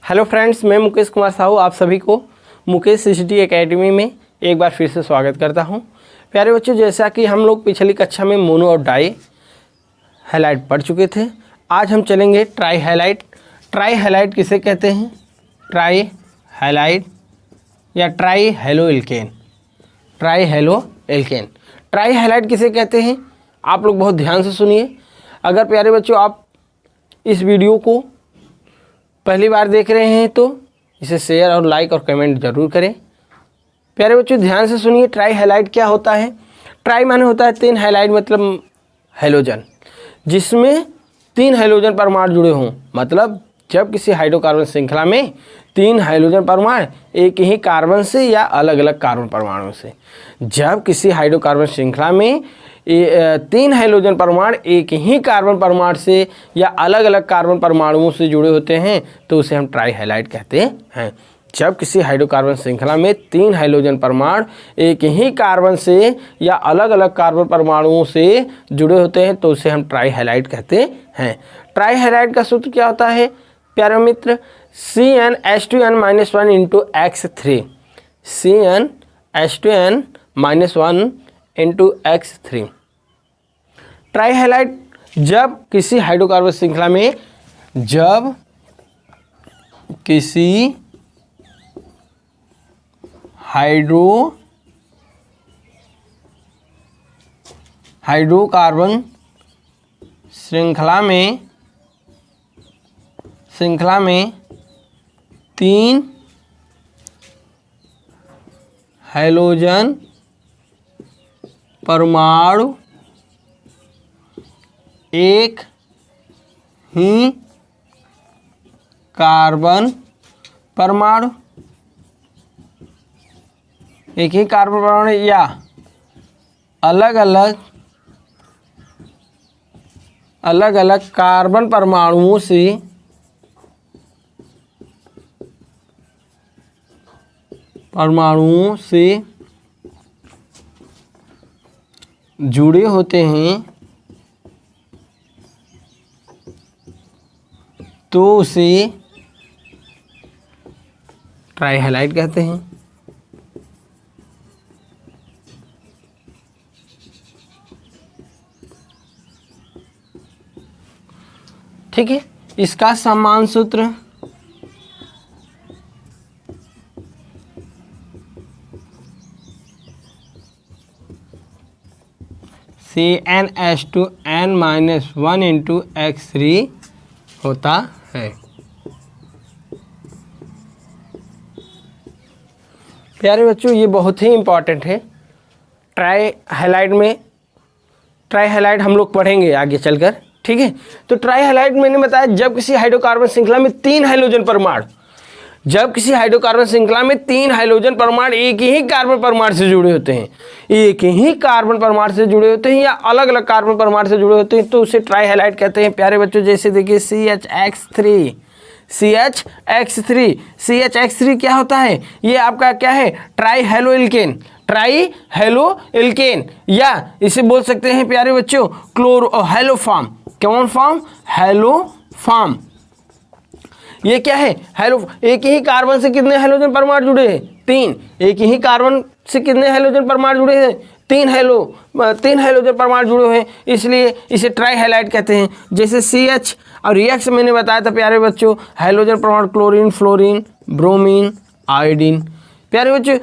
Hello friends, मैं मुकेश कुमार साहू आप सभी को मुकेश सीसीटी एकेडमी में एक बार फिर से स्वागत करता हूं। प्यारे बच्चों, जैसा कि हम लोग पिछली कक्षा में मोनो और डाई हाइलाइट पढ़ चुके थे, आज हम चलेंगे ट्राई हाइलाइट। ट्राई हाइलाइट किसे कहते हैं? ट्राई हाइलाइट या try halo alkane. Try halo alkane, try highlight किसे कहते हैं? आप लोग बहुत ध्यान से सुनिए। अगर प्यारे बच्चों आप इस वीडियो को पहली बार देख रहे हैं तो इसे शेयर और लाइक और कमेंट जरूर करें। प्यारे बच्चों ध्यान से सुनिए, ट्राई हाइलाइट क्या होता है? ट्राई माने होता है तीन, हाइलाइट मतलब हेलोजन, जिसमें तीन हाइड्रोजन परमाणु जुड़े हों। मतलब जब किसी हाइड्रोकार्बन श्रृंखला में तीन हाइड्रोजन परमाणु एक ही कार्बन से या अलग अलग कार्बन परमाणु से, जब किसी हाइड्रोकार्बन श्रृंखला में तीन हाइड्रोजन परमाणु एक ही कार्बन परमाणु से या अलग अलग कार्बन परमाणुओं से जुड़े होते हैं तो उसे हम ट्राई हाइलाइट कहते हैं। जब किसी हाइड्रोकार्बन श्रृंखला में तीन हाइड्रोजन परमाणु एक ही कार्बन से या अलग अलग कार्बन परमाणुओं से जुड़े होते हैं तो उसे हम ट्राई हाइलाइट कहते हैं। ट्राई हाइलाइट का सूत्र क्या होता है प्यारे मित्र? CnH2n-1 into X3। CnH2n-1 into X3। Try highlight जब किसी हाइड्रोकार्बन श्रृंखला में हाइड्रोकार्बन श्रृंखला में तीन हाइड्रोजन परमाणु एक ही कार्बन परमाणु या अलग अलग कार्बन परमाणुओं से जुड़े होते हैं तो उसे ट्राई हाइलाइट कहते हैं। ठीक है, इसका समान सूत्र CnH2n-1 इंटू X3 होता है। प्यारे बच्चों ये बहुत ही इम्पॉर्टेंट है। ट्राई हाइलाइट हम लोग पढ़ेंगे आगे चलकर। ठीक है, तो ट्राई हाइलाइट मैंने बताया जब किसी हाइड्रोकार्बन श्रृंखला में तीन हाइड्रोजन परमाणु एक ही कार्बन परमाणु से जुड़े होते हैं, या अलग अलग कार्बन परमाणु से जुड़े होते हैं तो उसे ट्राई हाइलाइट कहते हैं। प्यारे बच्चों जैसे देखिए CHX3 क्या होता है? ये आपका क्या है? ट्राई हेलो एल्केन, या इसे बोल सकते हैं प्यारे बच्चों हेलो फॉर्म। कौन फॉर्म? Hello form. ये क्या है? हेलो। एक ही कार्बन से कितने हाइड्रोजन परमाणु जुड़े हैं? तीन। एक ही कार्बन से कितने हाइड्रोजन परमाणु जुड़े हैं? तीन हाइड्रोजन परमाणु जुड़े हैं, इसलिए इसे ट्राई हाइलाइट कहते हैं। जैसे CH और X मैंने बताया था प्यारे बच्चों, हाइड्रोजन परमाणु क्लोरीन, फ्लोरीन, ब्रोमीन, आयोडीन। प्यारे बच्चों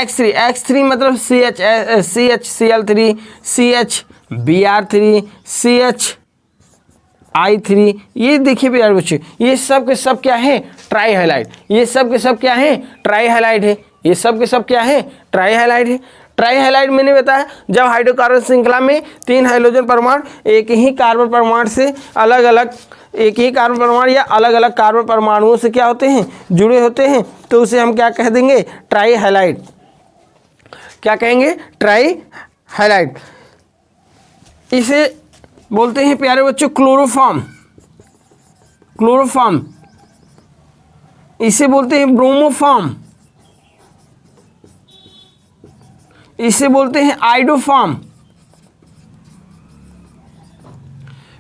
X3 मतलब CHCl3, CHBr3, CHI3। ये देखिए प्यारे बच्चों, ये सब के सब क्या है? Try highlight. ये सब के सब क्या है? ट्राई हाइलाइट है। ये सब के सब क्या है? ट्राई हाइलाइट है। ट्राई हाइलाइट मैंने बताया जब हाइड्रोकार्बन श्रृंखला में तीन हाइड्रोजन परमाणु एक ही कार्बन परमाणु से अलग अलग या अलग अलग कार्बन परमाणुओं से क्या होते हैं? जुड़े होते हैं तो उसे हम क्या कह देंगे? Try highlight. क्या कहेंगे? Try highlight. इसे बोलते हैं प्यारे बच्चों क्लोरोफॉर्म। इसे बोलते हैं ब्रोमोफॉर्म। इसे बोलते हैं आइडोफॉर्म।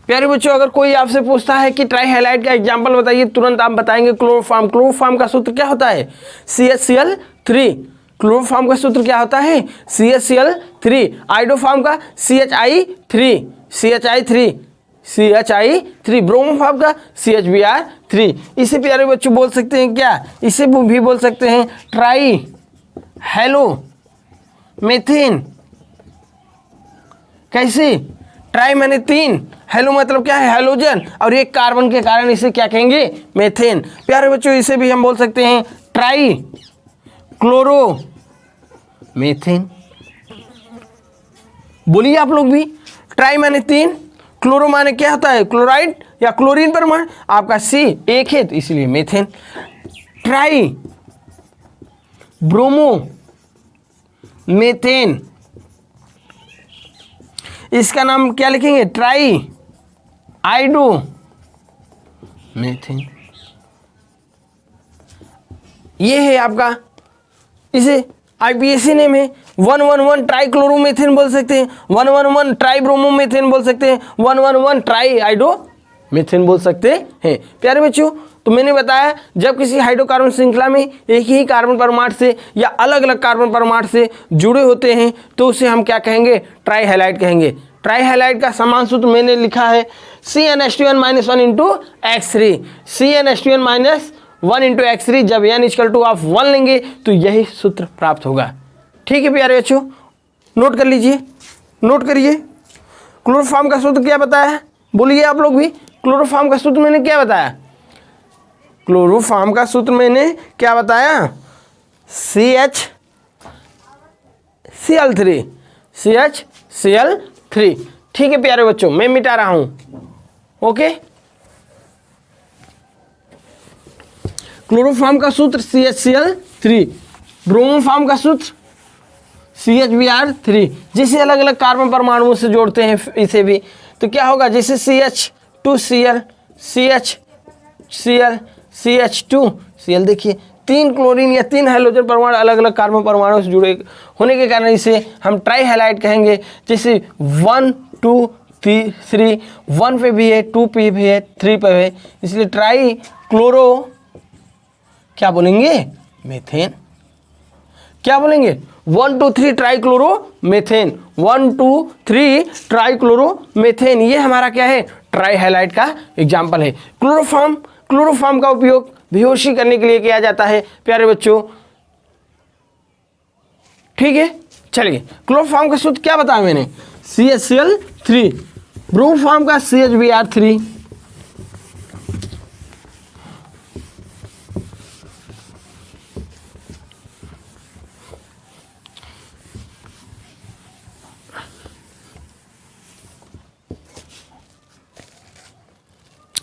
प्यारे बच्चों, अगर कोई आपसे पूछता है कि ट्राई हैलाइड का एग्जांपल बताइए, तुरंत आप बताएंगे क्लोरोफॉर्म। क्लोरोफॉर्म का सूत्र क्या होता है? CHCl3। क्लोरोफॉर्म का सूत्र क्या होता है? CHCl3। आइडोफॉर्म का CHI3। ब्रोमोफॉर्म का CHBr3। इसे प्यारे बच्चों बोल सकते हैं क्या? इसे भी बोल सकते हैं ट्राई हेलो मेथेन। कैसे? ट्राई माने 3, हेलो मतलब क्या है? हेलोजन, और एक कार्बन के कारण इसे क्या कहेंगे? मेथेन। प्यारे बच्चों, इसे भी हम बोल सकते हैं ट्राई क्लोरो मेथेन। बोलिए आप लोग भी। ट्राई माने 3, क्लोरो माने क्या होता है? क्लोराइड या क्लोरीन परमाणु। आपका C एक है तो इसलिए मेथेन। ट्राई ब्रोमो मेथेन, इसका नाम क्या लिखेंगे? Try आइडो methane. ये है आपका, इसे IPAC नेम है। 111 ट्राई क्लोरोमेथेन बोल सकते हैं, 111 ट्राई ब्रोमोमेथेन बोल सकते हैं, 111 ट्राई आइडो मेथेन बोल सकते हैं। प्यारे बच्चों, तो मैंने बताया जब किसी हाइड्रोकार्बन श्रृंखला में एक ही कार्बन परमाणु से या अलग अलग कार्बन परमाणु से जुड़े होते हैं तो उसे हम क्या कहेंगे? ट्राई हैलाइड कहेंगे। ट्राई हैलाइड का समान सूत्र मैंने लिखा है CnH2n - 1 × X3। CnH2n - 1 × X3 जब n = आप 1 लेंगे तो यही सूत्र प्राप्त होगा। ठीक है प्यारे बच्चों, नोट कर लीजिए, नोट करिए। क्लोरोफॉर्म का सूत्र क्या बताया? बोलिए आप लोग भी। क्लोरोफॉर्म का सूत्र मैंने क्या बताया? क्लोरोफॉर्म का सूत्र मैंने क्या बताया? CHCl3। CHCl3। ठीक है प्यारे बच्चों, मैं मिटा रहा हूं। ओके, क्लोरोफॉर्म का सूत्र CHCl3, ब्रोमोफॉर्म का सूत्र CHBr3। जिसे अलग अलग कार्बन परमाणुओं से जोड़ते हैं इसे भी, तो क्या होगा? जैसे CH2Cl, CHCl, CH2Cl। देखिए 3 क्लोरीन या 3 हाइड्रोजन परमाणु अलग अलग कार्बन परमाणुओं से जुड़े होने के कारण इसे हम ट्राई हैलाइड कहेंगे। जैसे 1 2 3, 1 पे भी है, 2 पे भी है, 3 पे है, इसलिए ट्राई क्लोरो क्या बोलेंगे? मेथेन। क्या बोलेंगे? 1 2 3 try chloro methane. 1 2 3 try chloro methane. ये हमारा क्या है? ट्राई हैलाइड का एग्जाम्पल है। क्लोरोफॉर्म का उपयोग बेहोशी करने के लिए किया जाता है प्यारे बच्चों। ठीक है, चलिए क्लोरोफॉर्म का सूत्र क्या बताया मैंने? CHCl3। ब्रोमोफॉर्म का CHBr3।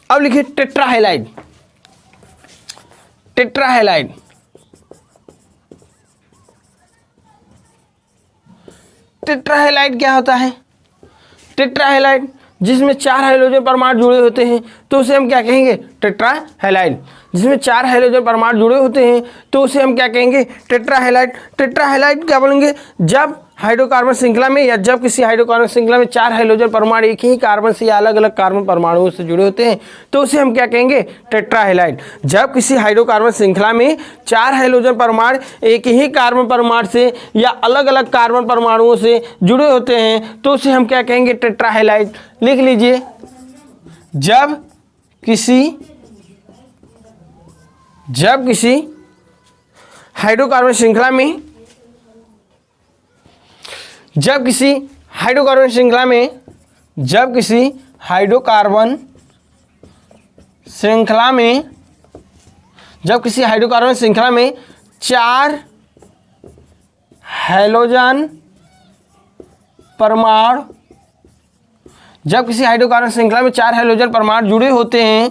अब लिखिए टेट्राहैलाइड। टेट्राहैलाइड, टेट्राहैलाइड क्या होता है? टेट्राहैलाइड जिसमें 4 हाइड्रोजन परमाणु जुड़े होते हैं तो उसे हम क्या कहेंगे? टेट्राहैलाइड। जिसमें 4 हाइड्रोजन परमाणु जुड़े होते हैं तो उसे हम क्या कहेंगे? टेट्राहैलाइड। टेट्राहैलाइड क्या बोलेंगे? जब हाइड्रोकार्बन श्रृंखला में या जब किसी हाइड्रोकार्बन श्रृंखला में 4 हाइड्रोजन परमाणु एक ही कार्बन से या अलग अलग कार्बन परमाणुओं से जुड़े होते हैं तो उसे हम क्या कहेंगे? टेट्राहैलाइड। जब किसी हाइड्रोकार्बन श्रृंखला में 4 हाइड्रोजन परमाणु एक ही कार्बन परमाणु से या अलग अलग कार्बन परमाणुओं से जुड़े होते हैं तो उसे हम क्या कहेंगे? टेट्राहैलाइड। लिख लीजिए, जब किसी हाइड्रोकार्बन श्रृंखला में जब किसी हाइड्रोकार्बन श्रृंखला में 4 हैलोजन परमाणु जुड़े होते हैं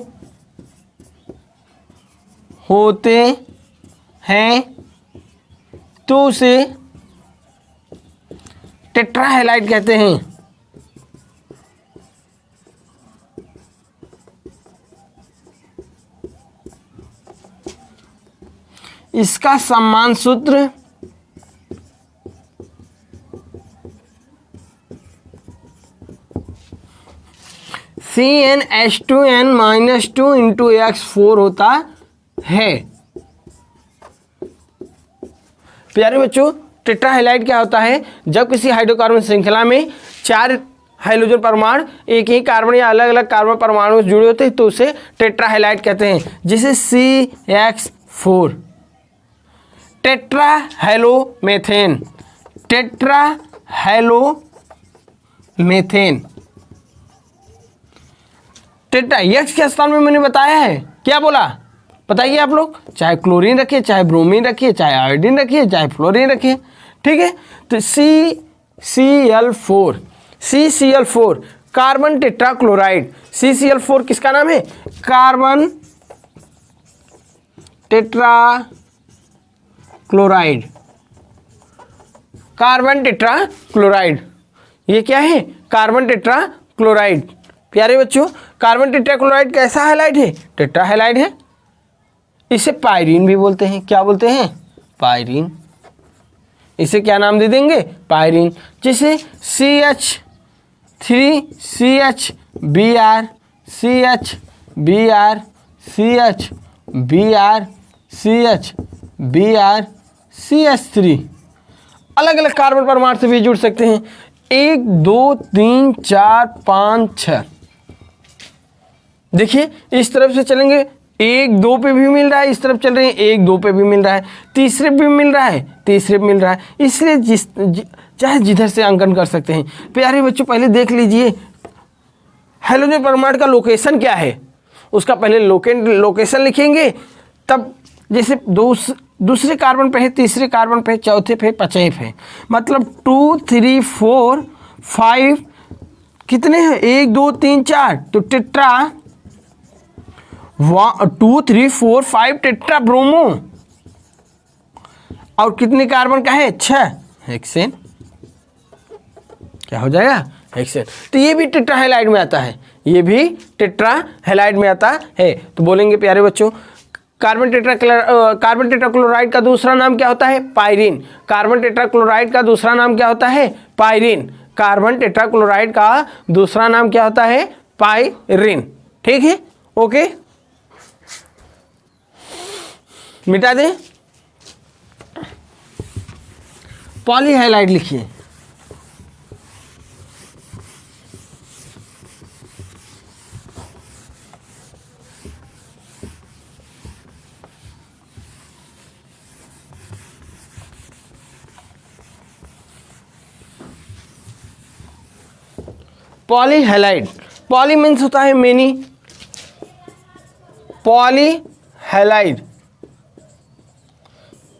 तो उसे टेट्राहैलाइड कहते हैं। इसका सम्मान सूत्र CnH2n-2 इंटू X4 होता है। प्यारे बच्चों, टेट्राहेलाइड क्या होता है? जब किसी हाइड्रोकार्बन श्रृंखला में 4 हाइड्रोजन परमाणु एक ही कार्बन या अलग अलग कार्बन परमाणु जुड़े होते हैं तो उसे टेट्राहेलाइड कहते हैं, जैसे CH4। टेट्राहेलोमेथेन, टेट्राहेलोमेथेन, टेट्रा एक्स के स्थान में मैंने बताया है, क्या बोला बताइए आप लोग? चाहे क्लोरीन रखिए, चाहे ब्रोमीन रखिए, चाहे आयोडीन रखिए, चाहे फ्लोरीन रखिए, ठीक है। तो CCl4 कार्बन टेट्राक्लोराइड। CCl4 किसका नाम है? Carbon tetrachloride, carbon tetrachloride. ये क्या है? Carbon tetrachloride. प्यारे बच्चों, कार्बन टेट्राक्लोराइड कैसा हैलाइड है? टेट्राहेलाइड है। इसे पायरीन भी बोलते हैं। क्या बोलते हैं? पायरीन। इसे क्या नाम दे देंगे? पायरीन। जैसे CH3CHBr, CHBr, CHBr, CHBr, CH3 अलग अलग कार्बन परमाणु से भी जुड़ सकते हैं। 1 2 3 4 5 6। देखिए इस तरफ से चलेंगे, 1 2 पे भी मिल रहा है, इस तरफ चल रहे हैं 1 2 पे भी मिल रहा है, तीसरे पे भी मिल रहा है, तीसरे पे मिल रहा है। इसलिए चाहे जिधर से अंकन कर सकते हैं। प्यारे बच्चों, पहले देख लीजिए हाइड्रोजन परमाणु का लोकेशन क्या है। उसका पहले लोकेशन लिखेंगे, तब जैसे दूसरे कार्बन पे है, तीसरे कार्बन पे, चौथे पे, पांचवें पे, मतलब 2 3 4 5 कितने हैं? 1 2 3 4। तो टेट्रा 2 3 4 5 टेट्रा ब्रोमो। और कितने कार्बन का है? 6 हेक्सेन। क्या हो जाएगा? हेक्सेन। तो ये भी टेट्राहेलाइड में आता है, ये भी टेट्राहेलाइड में आता है। तो बोलेंगे प्यारे बच्चों, कार्बन टेट्राक्लोराइड का दूसरा नाम क्या होता है? पायरीन। कार्बन टेट्राक्लोराइड का दूसरा नाम क्या होता है? पायरीन। कार्बन टेट्राक्लोराइड का दूसरा नाम क्या होता है? पायरीन। ठीक है, ओके, मिटा दें। पॉलीहाइलाइड लिखिए। पॉलीहैलाइड, पॉली मीन्स होता है मेनी, पॉलीहैलाइड,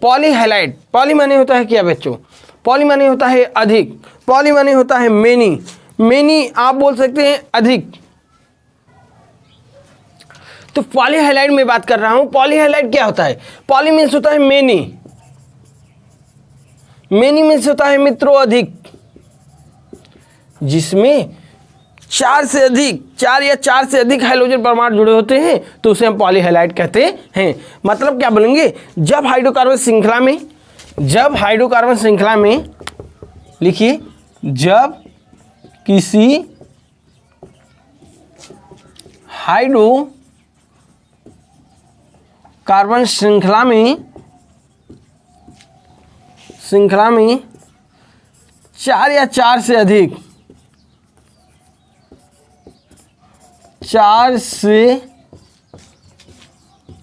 पॉलीहैलाइड, पॉली माने होता है क्या बच्चों? पॉली माने होता है अधिक, पॉली माने होता है मेनी, मेनी आप बोल सकते हैं अधिक। तो पॉलीहैलाइड में बात कर रहा हूं। पॉलीहैलाइड क्या होता है? पॉली मीन्स होता है मेनी, मेनी मीन्स होता है मित्रों अधिक, जिसमें 4 से अधिक, 4 या 4 से अधिक हाइड्रोजन परमाणु जुड़े होते हैं तो उसे हम पॉलीहैलाइड कहते हैं। मतलब क्या बोलेंगे? जब हाइड्रोकार्बन श्रृंखला में लिखिए, जब किसी हाइड्रोकार्बन श्रृंखला में 4 या 4 से अधिक, 4 से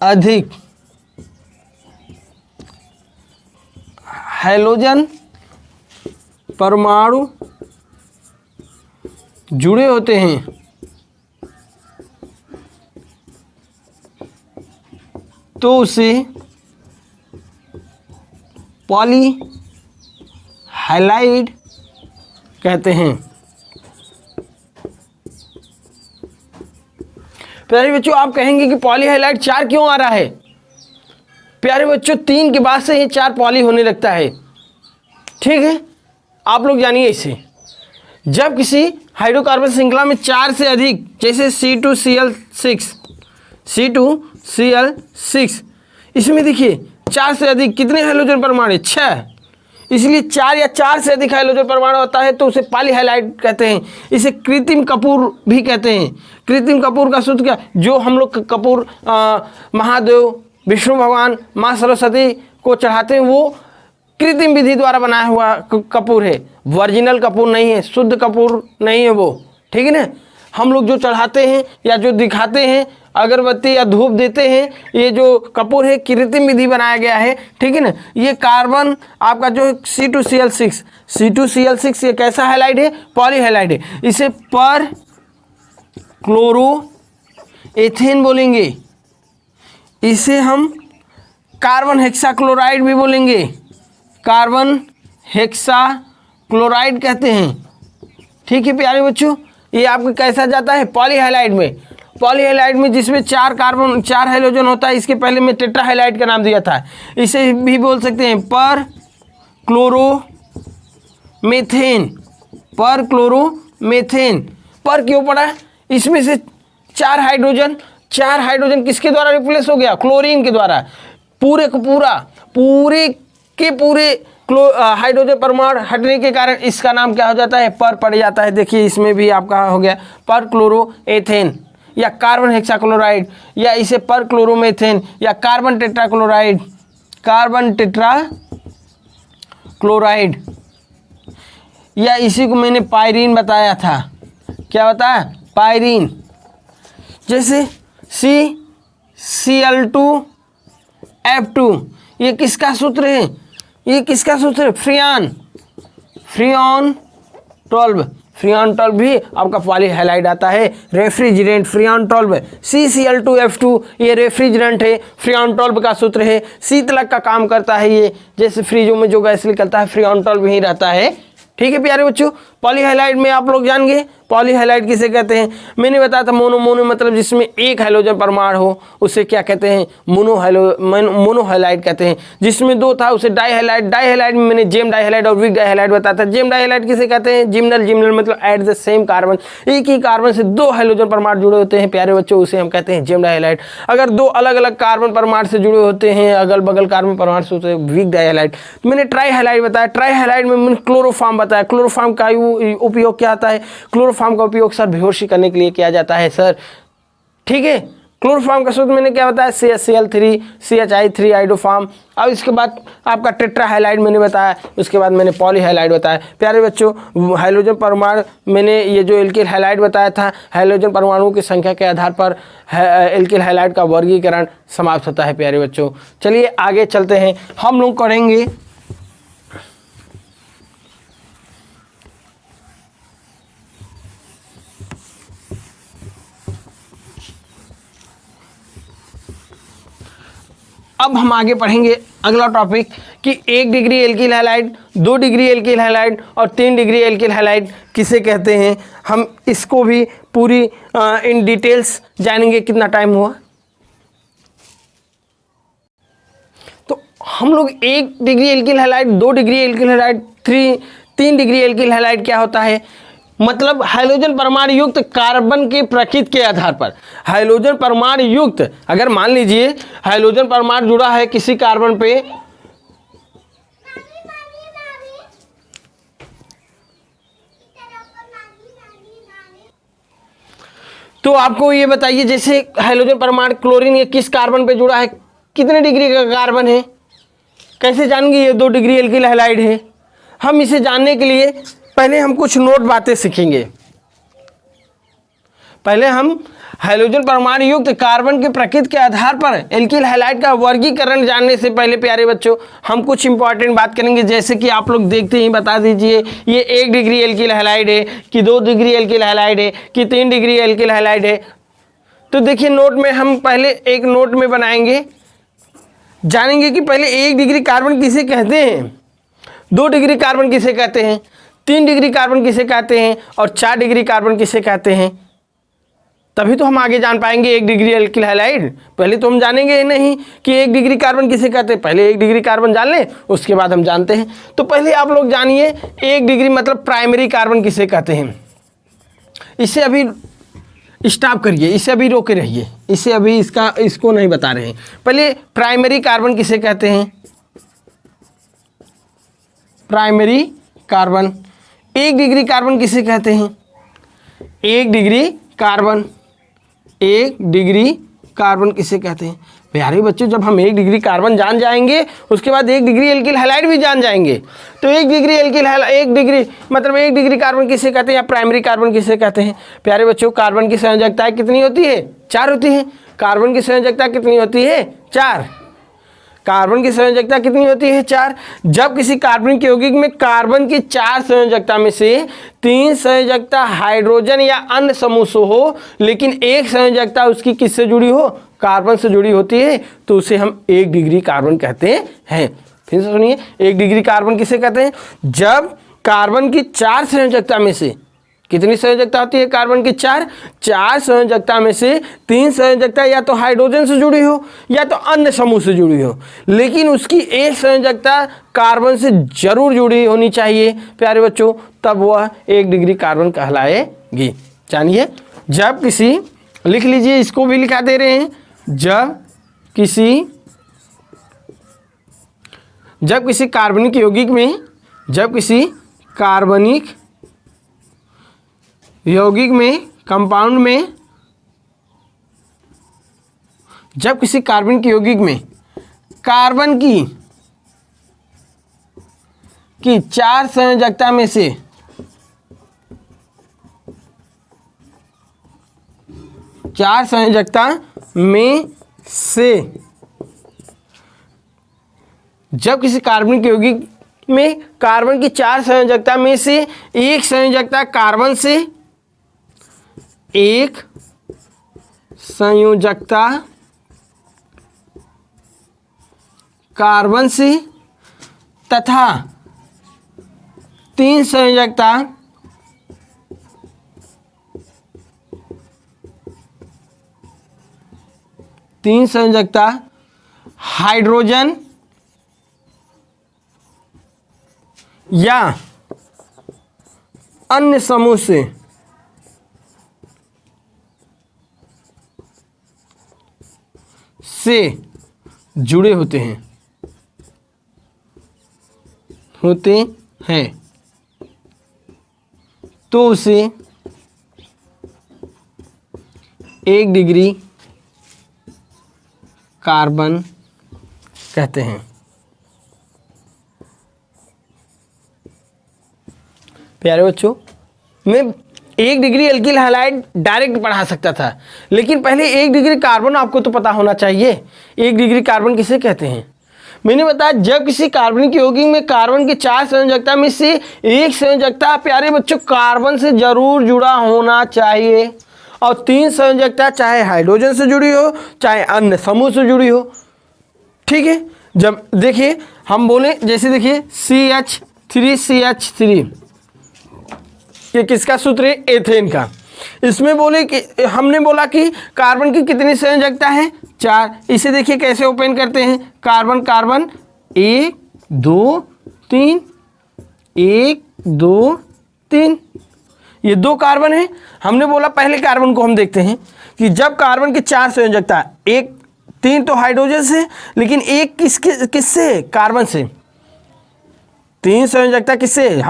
अधिक हाइड्रोजन परमाणु जुड़े होते हैं तो उसे पॉलीहैलाइड कहते हैं। प्यारे बच्चों, आप कहेंगे कि पॉलीहैलाइड 4 क्यों आ रहा है? प्यारे बच्चों, 3 के बाद से ही 4 पॉली होने लगता है। ठीक है, आप लोग जानिए इसे। जब किसी हाइड्रोकार्बन श्रृंखला में 4 से अधिक, जैसे C2Cl6, इसमें देखिए 4 से अधिक कितने हाइड्रोजन परमाणु? 6। इसलिए 4 या 4 से अधिक हाइड्रोजन परमाणु होता है तो उसे पॉलीहैलाइड कहते हैं। इसे कृत्रिम कपूर भी कहते हैं। कृत्रिम कपूर का सूत्र क्या, जो हम लोग कपूर महादेव, विष्णु भगवान, माँ सरस्वती को चढ़ाते हैं, वो कृत्रिम विधि द्वारा बनाया हुआ कपूर है, ओरिजिनल कपूर नहीं है, शुद्ध कपूर नहीं है वो, ठीक है ना। हम लोग जो चढ़ाते हैं या जो दिखाते हैं, अगरबत्ती या धूप देते हैं, ये जो कपूर है कृत्रिम विधि बनाया गया है, ठीक है ना। ये कार्बन आपका जो C2Cl6, C2Cl6 ये कैसा हैलाइड है, पॉलीहैलाइड है। इसे पर क्लोरो एथेन बोलेंगे। इसे हम कार्बन हेक्साक्लोराइड भी बोलेंगे, कार्बन हेक्साक्लोराइड कहते हैं, ठीक है प्यारे बच्चों। ये आपका कैसा जाता है, पॉलीहैलाइड में। पॉलीहैलाइड में जिसमें 4 कार्बन 4 हाइड्रोजन होता है, इसके पहले मैं टेट्राहैलाइड का नाम दिया था। इसे भी बोल सकते हैं पर क्लोरोमेथेन, पर क्लोरोमेथेन। पर क्यों पड़ा, इसमें से 4 हाइड्रोजन किसके द्वारा रिप्लेस हो गया, क्लोरीन के द्वारा। पूरे के पूरे हाइड्रोजन परमाणु हटने के कारण इसका नाम क्या हो जाता है, पर पड़ जाता है। देखिए इसमें भी आपका हो गया पर क्लोरोएथेन या कार्बन हेक्साक्लोराइड, या इसे पर क्लोरोमेथेन या कार्बन टेट्राक्लोराइड, या इसी को मैंने पायरीन बताया था। क्या बताया, पायरीन। जैसे CCl2F2, ये किसका सूत्र है, ये किसका सूत्र है, फ्रियॉन 12 भी आपका पॉलीहैलाइड आता है, रेफ्रिजरेंट फ्रियॉन 12। CCl2F2 ये रेफ्रिजरेंट है, फ्रियॉन 12 का सूत्र है, शीतलक का काम करता है ये, जैसे फ्रिजों में जो गैस निकलता है फ्रियॉन 12 ही रहता है, ठीक है प्यारे बच्चों। पॉलीहैलाइड में आप लोग जान गए पॉलीहैलाइड किसे कहते हैं। मैंने बताया था मोनो मतलब जिसमें एक हाइड्रोजन परमाणु हो उसे क्या कहते हैं, मोनोहैलाइड कहते हैं। जिसमें 2 था उसे डाइहैलाइड में मैंने जेम डाइहैलाइड और वीक डाइहैलाइड बताया था। जेम डाइहैलाइड किसे कहते हैं, जिम्नल मतलब एट द सेम कार्बन, एक ही कार्बन से 2 हाइड्रोजन परमाणु जुड़े होते हैं प्यारे बच्चों, उसे हम कहते हैं जेम डाइहैलाइड। अगर 2 अलग अलग कार्बन परमाणु से जुड़े होते हैं, अगल बगल कार्बन परमाणु से होते हैं, वीक डाइहैलाइड। मैंने ट्राइहैलाइड बताया, ट्राइहैलाइड में मैंने क्लोरोफॉर्म बताया। क्लोरोफॉर्म का उपयोग क्या आता है, क्लोरोफॉर्म का उपयोग सर बेहोशी करने के लिए किया जाता है सर, ठीक है। क्लोरोफॉर्म का सूत्र मैंने क्या बताया, CHCl3 CHI3 आइडोफॉर्म। अब इसके बाद आपका टेट्राहैलाइड मैंने बताया, उसके बाद मैंने पॉलीहैलाइड बताया। प्यारे बच्चों हाइड्रोजन परमाणु मैंने ये जो एल्किल हैलाइड बताया था, हाइड्रोजन परमाणुओं की संख्या के आधार पर एल्किल हैलाइड का वर्गीकरण समाप्त होता है प्यारे बच्चों। चलिए आगे चलते हैं, हम लोग करेंगे अब हम आगे पढ़ेंगे अगला टॉपिक कि 1 degree alkyl halide, 2 degree alkyl halide और 3 डिग्री एल्किल हैलाइड किसे कहते हैं। हम इसको भी पूरी इन डिटेल्स जानेंगे। कितना टाइम हुआ, तो हम लोग 1 degree alkyl halide, 2 degree alkyl halide, 3 degree alkyl halide क्या होता है, मतलब हाइड्रोजन परमाणु युक्त कार्बन के प्रकृति के आधार पर। हाइड्रोजन परमाणु युक्त, अगर मान लीजिए हाइड्रोजन परमाणु जुड़ा है किसी कार्बन पे, तो आपको ये बताइए जैसे हाइड्रोजन परमाणु क्लोरीन ये किस कार्बन पे जुड़ा है, कितने डिग्री का कार्बन है, कैसे जानेंगे ये 2 डिग्री एल्किल हैलाइड है। हम इसे जानने के लिए पहले हम कुछ नोट बातें सीखेंगे। पहले हम हाइड्रोजन परमाणु युक्त कार्बन के प्रकृति के आधार पर एल्किल हैलाइड का वर्गीकरण जानने से पहले प्यारे बच्चों हम कुछ इंपॉर्टेंट बात करेंगे। जैसे कि आप लोग देखते ही बता दीजिए ये 1 डिग्री एल्किल हैलाइड है कि 2 डिग्री एल्किल हैलाइड है कि 3 डिग्री एल्किल हैलाइड है। तो देखिए नोट में हम पहले एक नोट में बनाएंगे, जानेंगे कि पहले 1 डिग्री कार्बन किसे कहते हैं, 2 डिग्री कार्बन किसे कहते हैं, 3 डिग्री कार्बन किसे कहते हैं और 4 डिग्री कार्बन किसे कहते हैं। तभी तो हम आगे जान पाएंगे 1 डिग्री एल्किल हैलाइड। पहले तो हम जानेंगे नहीं कि 1 डिग्री कार्बन किसे कहते हैं, पहले 1 डिग्री कार्बन जान लें उसके बाद हम जानते हैं। तो पहले आप लोग जानिए 1 डिग्री मतलब प्राइमरी कार्बन किसे कहते हैं। इसे अभी स्टॉप करिए, इसे अभी रोके रहिए, इसे अभी इसको नहीं बता रहे हैं। पहले प्राइमरी कार्बन किसे कहते हैं, प्राइमरी कार्बन। 1 डिग्री कार्बन किसे कहते हैं? 1 डिग्री कार्बन, 1 डिग्री कार्बन किसे कहते हैं? प्यारे बच्चों, जब हम 1 डिग्री कार्बन जान जाएंगे उसके बाद 1 डिग्री एल्किल हैलाइड भी जान जाएंगे। तो 1 डिग्री एल्किल हैलाइड, 1 डिग्री मतलब 1 डिग्री कार्बन किसे कहते हैं या प्राइमरी कार्बन किसे कहते हैं? प्यारे बच्चों, कार्बन की संयोजकता कितनी होती है? 4 होती है। कार्बन की संयोजकता कितनी होती है? 4। कार्बन की संयोजकता कितनी होती है? 4। जब किसी कार्बनिक यौगिक में कार्बन की 4 संयोजकता में से 3 संयोजकता हाइड्रोजन या अन्य समूह से हो, लेकिन 1 संयोजकता उसकी किससे जुड़ी हो? कार्बन से जुड़ी होती है, तो उसे हम 1 डिग्री कार्बन कहते हैं। फिर से सुनिए, 1 डिग्री कार्बन किसे कहते हैं? जब कार्बन की 4 संयोजकता में से, कितनी संयोजकता होती है कार्बन की? 4 संयोजकता में से 3 संयोजकता या तो हाइड्रोजन से जुड़ी हो या तो अन्य समूह से जुड़ी हो, लेकिन उसकी 1 संयोजकता कार्बन से जरूर जुड़ी होनी चाहिए प्यारे बच्चों, तब वह 1 डिग्री कार्बन कहलाएगी। जानिए, जब किसी, लिख लीजिए, इसको भी लिखा दे रहे हैं, जब किसी कार्बनिक यौगिक में, जब किसी कार्बनिक यौगिक में, कंपाउंड में, जब किसी कार्बनिक यौगिक में कार्बन की 4 संयोजकता में से 4 संयोजकता में से, जब किसी कार्बनिक यौगिक में कार्बन की 4 संयोजकता में से 1 संयोजकता कार्बन से, 1 संयोजकता कार्बन से तथा 3 संयोजकता हाइड्रोजन या अन्य समूह से जुड़े होते हैं तो उसे 1 डिग्री कार्बन कहते हैं। प्यारे बच्चों, मैं 1 डिग्री एल्किल हैलाइड डायरेक्ट पढ़ा सकता था, लेकिन पहले 1 डिग्री कार्बन आपको तो पता होना चाहिए। 1 डिग्री कार्बन किसे कहते हैं? मैंने बताया, जब किसी कार्बनिक यौगिक में कार्बन की 4 संयोजकता में से 1 संयोजकता प्यारे बच्चों कार्बन से जरूर जुड़ा होना चाहिए, और 3 संयोजकता चाहे हाइड्रोजन से जुड़ी हो चाहे अन्य समूह से जुड़ी हो। ठीक है, जब देखिए हम बोले, जैसे देखिए CH3CH3, ये किसका सूत्र है? एथेन का। इसमें बोले कि, हमने बोला कि कार्बन की कितनी संयोजकता है? 4। इसे देखिए कैसे ओपन करते हैं, कार्बन कार्बन 1 2 3, 1 2 3, ये 2 कार्बन है। हमने बोला पहले कार्बन को हम देखते हैं कि जब कार्बन की 4 संयोजकता, 3 तो हाइड्रोजन से, लेकिन 1 किससे? कार्बन से। 3 संयोजकता किससे?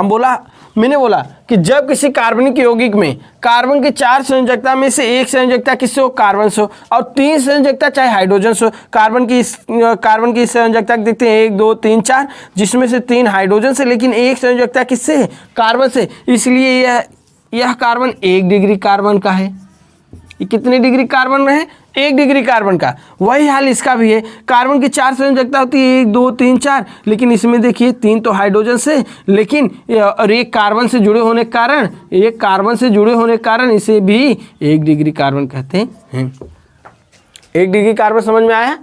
मैंने बोला कि जब किसी कार्बनिक यौगिक में कार्बन की 4 संयोजकता में से 1 संयोजकता किससे हो? कार्बन से, और 3 संयोजकता चाहे हाइड्रोजन से। कार्बन की संयोजकता देखते हैं 1 2 3 4, जिसमें से 3 हाइड्रोजन से, लेकिन 1 संयोजकता किससे है? कार्बन से। इसलिए यह कार्बन 1 डिग्री कार्बन का है। ये कितने डिग्री कार्बन में है? 1 डिग्री कार्बन का। वही हाल इसका भी है। कार्बन की 4 संयोजकता होती है 1 2 3 4, लेकिन इसमें देखिए 3 तो हाइड्रोजन से, लेकिन और 1 कार्बन से जुड़े होने के कारण इसे भी 1 डिग्री कार्बन कहते हैं। 1 डिग्री कार्बन समझ में आया?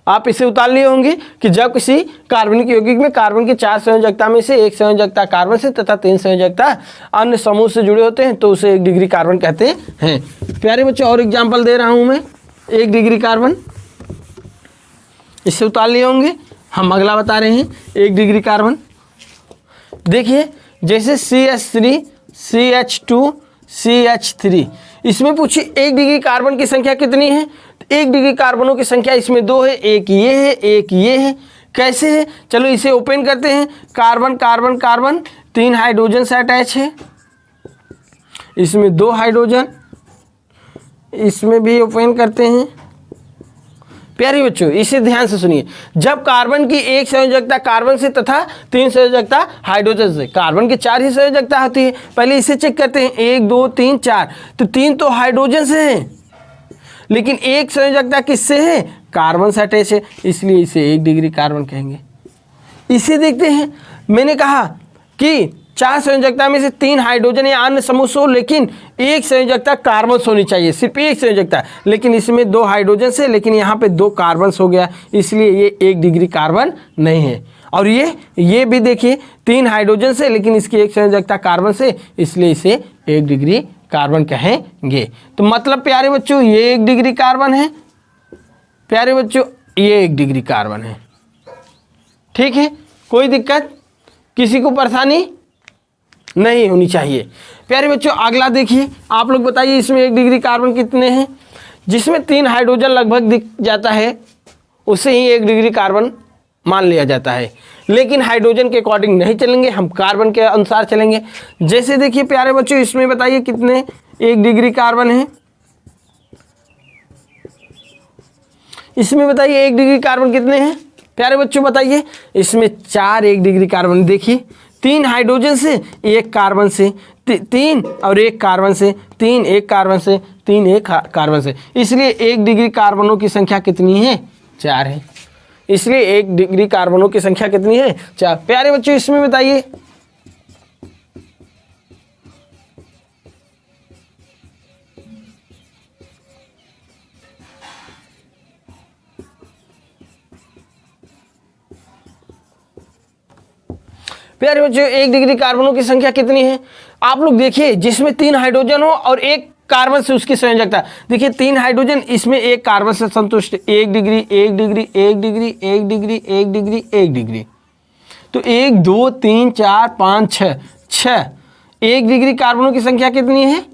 आप इसे उतार लिए होंगे कि जब किसी कार्बनिक यौगिक में कार्बन की 4 संयोजकता में से 1 संयोजकता कार्बन से तथा 3 संयोजकता अन्य समूह से जुड़े होते हैं तो उसे 1 डिग्री कार्बन कहते हैं। प्यारे बच्चों, और एग्जांपल दे रहा हूं मैं। 1 डिग्री कार्बन, इससे उतार लिए होंगे। हम अगला बता रहे हैं 1 डिग्री कार्बन। देखिए जैसे CH3 CH2 CH3, इसमें पूछिए 1 डिग्री कार्बन की संख्या कितनी है? 1 डिग्री कार्बनों की संख्या इसमें 2 है, एक ये है एक ये है, कैसे है, चलो इसे ओपन करते हैं। कार्बन कार्बन कार्बन, 3 हाइड्रोजन से अटैच है, इसमें 2 हाइड्रोजन, इसमें भी ओपन करते हैं। प्यारे बच्चों इसे ध्यान से सुनिए, जब कार्बन की एक संयोजकता कार्बन से तथा 3 संयोजकता हाइड्रोजन से, कार्बन की 4 ही संयोजकता होती है। पहले इसे चेक करते हैं, 1 2 3 4, तो 3 तो हाइड्रोजन से है, लेकिन एक संयोजकता किससे है, कार्बन से अटैच है, इसलिए इसे 1 डिग्री कार्बन कहेंगे। इसे देखते हैं, मैंने कहा कि 4 संयोजकता में से 3 हाइड्रोजन या अन्य समूह हो, लेकिन एक संयोजकता कार्बन होनी चाहिए, सिर्फ एक संयोजकता, लेकिन इसमें 2 हाइड्रोजन से, लेकिन यहाँ पे 2 कार्बन हो गया, इसलिए ये 1 डिग्री कार्बन नहीं है। और ये भी देखिए 3 हाइड्रोजन से, लेकिन इसकी एक संयोजकता कार्बन से, इसलिए इसे 1 डिग्री कार्बन कहेंगे। तो मतलब प्यारे बच्चों ये 1 डिग्री कार्बन है, प्यारे बच्चों ये 1 डिग्री कार्बन है। ठीक है, कोई दिक्कत, किसी को परेशानी नहीं होनी चाहिए। प्यारे बच्चों अगला देखिए, आप लोग बताइए इसमें 1 डिग्री कार्बन कितने हैं। जिसमें 3 हाइड्रोजन लगभग दिख जाता है उसे ही 1 डिग्री कार्बन मान लिया जाता है, लेकिन हाइड्रोजन के अकॉर्डिंग नहीं चलेंगे, हम कार्बन के अनुसार चलेंगे। जैसे देखिए प्यारे बच्चों इसमें बताइए कितने 1 डिग्री कार्बन है, इसमें बताइए 1 डिग्री कार्बन कितने हैं प्यारे बच्चों बताइए। इसमें 4 1 डिग्री कार्बन, देखिए 3 हाइड्रोजन से, 1 कार्बन से, 3 और 1 कार्बन से, 3 1 कार्बन से, 3 1 कार्बन से, इसलिए 1 डिग्री कार्बनों की संख्या कितनी है, 4 है। इसलिए 1 डिग्री कार्बनों की संख्या कितनी है, 4। प्यारे बच्चों इसमें बताइए प्यारे बच्चों 1 डिग्री कार्बनों की संख्या कितनी है। आप लोग देखिए जिसमें 3 हाइड्रोजन हो और 1 कार्बन से उसकी संयोजकता, देखिए 3 हाइड्रोजन, इसमें 1 कार्बन से संतुष्ट, 1 degree 1 degree 1 degree 1 degree 1 degree 1 degree, तो 1 2 3 4 5 6 1 डिग्री कार्बनों की संख्या कितनी है,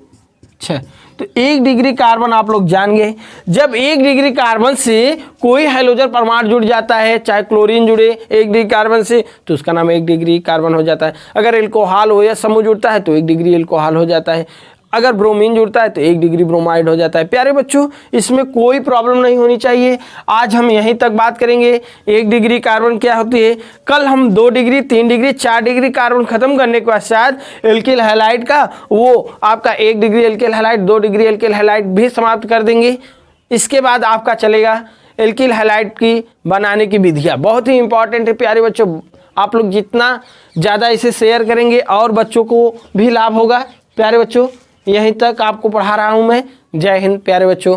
6। तो 1 डिग्री कार्बन आप लोग जान गए। जब 1 डिग्री कार्बन से कोई हाइड्रोजन परमाणु जुड़ जाता है, चाहे क्लोरीन जुड़े 1 डिग्री कार्बन से, तो उसका नाम 1 डिग्री कार्बन हो जाता है। अगर एल्कोहल हो या समूह जुड़ता है तो 1 डिग्री एल्कोहल हो जाता है। अगर ब्रोमीन जुड़ता है तो 1 डिग्री ब्रोमाइड हो जाता है। प्यारे बच्चों इसमें कोई प्रॉब्लम नहीं होनी चाहिए। आज हम यहीं तक बात करेंगे 1 डिग्री कार्बन क्या होती है। कल हम 2 डिग्री 3 डिग्री 4 डिग्री कार्बन खत्म करने के पश्चात एल्किल हैलाइड का वो आपका 1 degree alkyl halide 2 degree alkyl halide भी समाप्त कर देंगे। इसके बाद आपका चलेगा एल्किल हैलाइड की बनाने की विधियाँ, बहुत ही इंपॉर्टेंट है प्यारे बच्चों। आप लोग जितना ज़्यादा इसे शेयर करेंगे और बच्चों को भी लाभ होगा। प्यारे बच्चों यहीं तक आपको पढ़ा रहा हूँ मैं। जय हिंद प्यारे बच्चों।